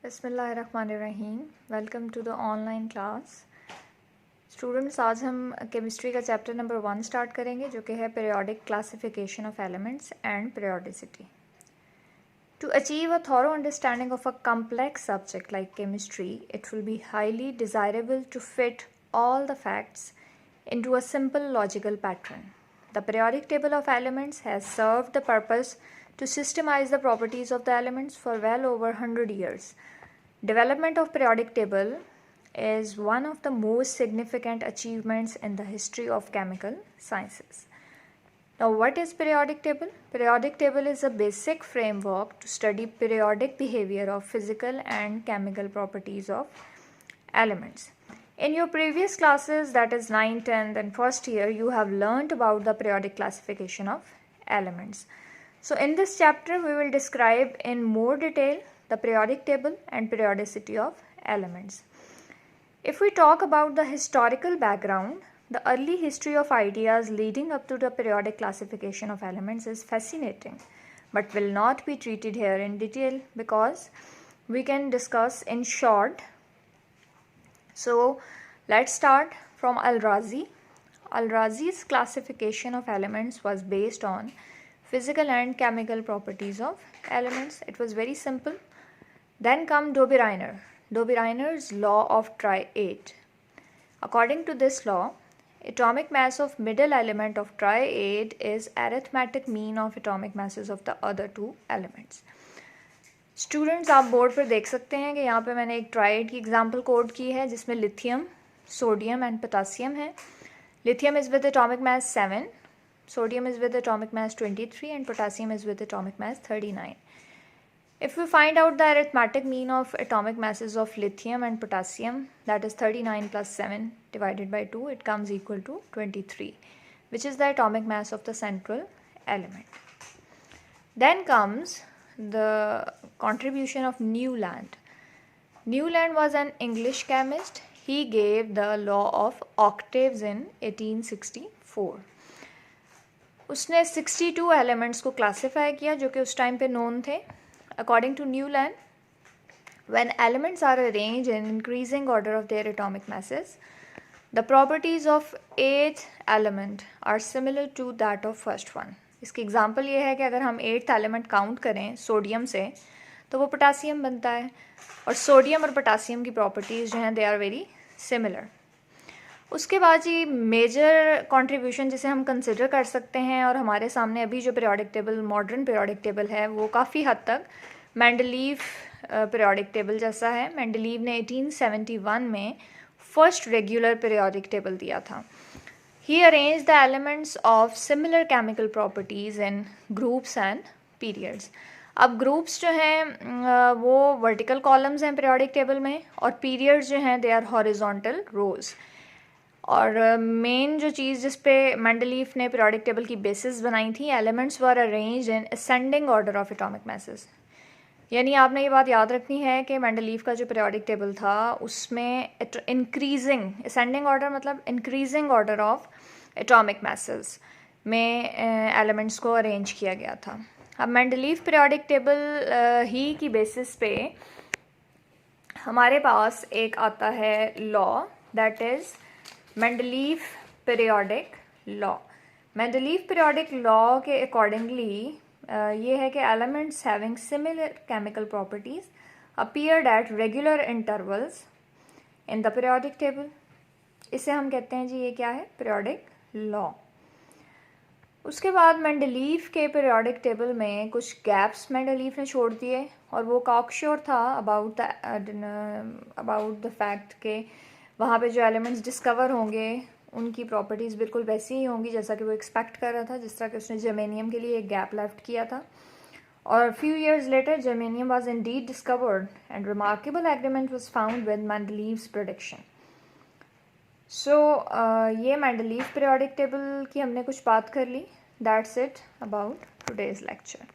बिस्मिल्लाहिर्रहमानिर्रहीम। Welcome to the online class. Students, आज हम केमिस्ट्री का चैप्टर नंबर 1 स्टार्ट करेंगे, जो कि है periodic classification of elements and periodicity. To achieve a thorough understanding of a complex subject like chemistry, it will be highly desirable to fit all the facts into a simple logical pattern. The periodic table of elements has served the purpose to systemize the properties of the elements for well over 100 years. Development of periodic table is one of the most significant achievements in the history of chemical sciences. Now, what is periodic table? Periodic table is a basic framework to study periodic behavior of physical and chemical properties of elements. In your previous classes, that is 9th, 10th and first year, you have learnt about the periodic classification of elements. So in this chapter, we will describe in more detail the periodic table and periodicity of elements. If we talk about the historical background, the early history of ideas leading up to the periodic classification of elements is fascinating, but will not be treated here in detail because we can discuss in short. So let's start from Al-Razi. Al-Razi's classification of elements was based on physical and chemical properties of elements. It was very simple. Then come Dobereiner. Dobereiner's law of triad. According to this law, atomic mass of middle element of triad is arithmetic mean of atomic masses of the other two elements. Students, आप board पर देख सकते हैं कि यहाँ पे मैंने एक ट्राइड की एग्जांपल कोड की है, जिसमें लिथियम, सोडियम एंड पोटासियम है. Lithium is with atomic mass 7, sodium is with atomic mass 23 and potassium is with atomic mass 39. If we find out the arithmetic mean of atomic masses of lithium and potassium, that is 39 plus 7 divided by 2, it comes equal to 23, which is the atomic mass of the central element. Then comes the contribution of Newland. Newland was an English chemist. He gave the law of octaves in 1864. उसने 62 elements को classify किया, जो कि उस time पे known थे. According to Newland, when elements are arranged in increasing order of their atomic masses, the properties of eighth element are similar to that of first one. इसकी example ये है कि अगर हम 8th एलिमेंट काउंट करें sodium से, तो वो पोटासियम बनता है, और सोडियम और पोटासियम की प्रॉपर्टीज़ जो हैं दे आर वेरी सिमिलर. उसके बाद जी मेजर कंट्रीब्यूशन जिसे हम कंसिडर कर सकते हैं, और हमारे सामने अभी जो periodic table, modern periodic table है, वो काफ़ी हद तक मेंडलीव पीरियोडिक टेबल जैसा है. मेंडलीव ने 1871 में फर्स्ट रेगुलर पीरियोडिक टेबल दिया था. He arranged the elements of similar chemical properties in groups and periods. अब ग्रुप्स जो हैं वो वर्टिकल कॉलम्स हैं पीरियोडिक टेबल में, और पीरियड्स जो हैं दे आर हॉरिजॉन्टल रोज. और मेन जो चीज़ जिस पे मेंडलीफ ने पीरियोडिक टेबल की बेसिस बनाई थी, elements were arranged in ascending order of atomic masses. यानी आपने ये बात याद रखनी है कि मेंडलीफ का जो पीरियोडिक टेबल था, उसमें इंक्रीजिंग, असेंडिंग ऑर्डर मतलब increasing order of atomic masses में एलिमेंट्स को अरेंज किया गया था. अब मेंडलीफ पीरियोडिक टेबल ही की बेसिस पे हमारे पास एक आता है law, that is Mendeleev periodic law. Mendeleev periodic law के अकॉर्डिंगली ये है कि elements having similar chemical properties appeared at regular intervals in the periodic table. इसे हम कहते हैं जी, ये क्या है, पीरियोडिक लॉ. उसके बाद मेंडलीफ के पीरियोडिक टेबल में कुछ गैप्स मेंडलीफ ने छोड़ दिए, और वो कॉकश्योर था अबाउट द फैक्ट के वहाँ पे जो एलिमेंट्स डिस्कवर होंगे उनकी प्रॉपर्टीज़ बिल्कुल वैसी ही होंगी जैसा कि वो एक्सपेक्ट कर रहा था, जिस तरह कि उसने जर्मेनियम के लिए एक गैप लेफ्ट किया था. और few years later germanium was indeed discovered and remarkable agreement was found with Mendeleev's prediction. So ये मेंडलीव पीरियोडिक टेबल की हमने कुछ बात कर ली. That's it about today's lecture.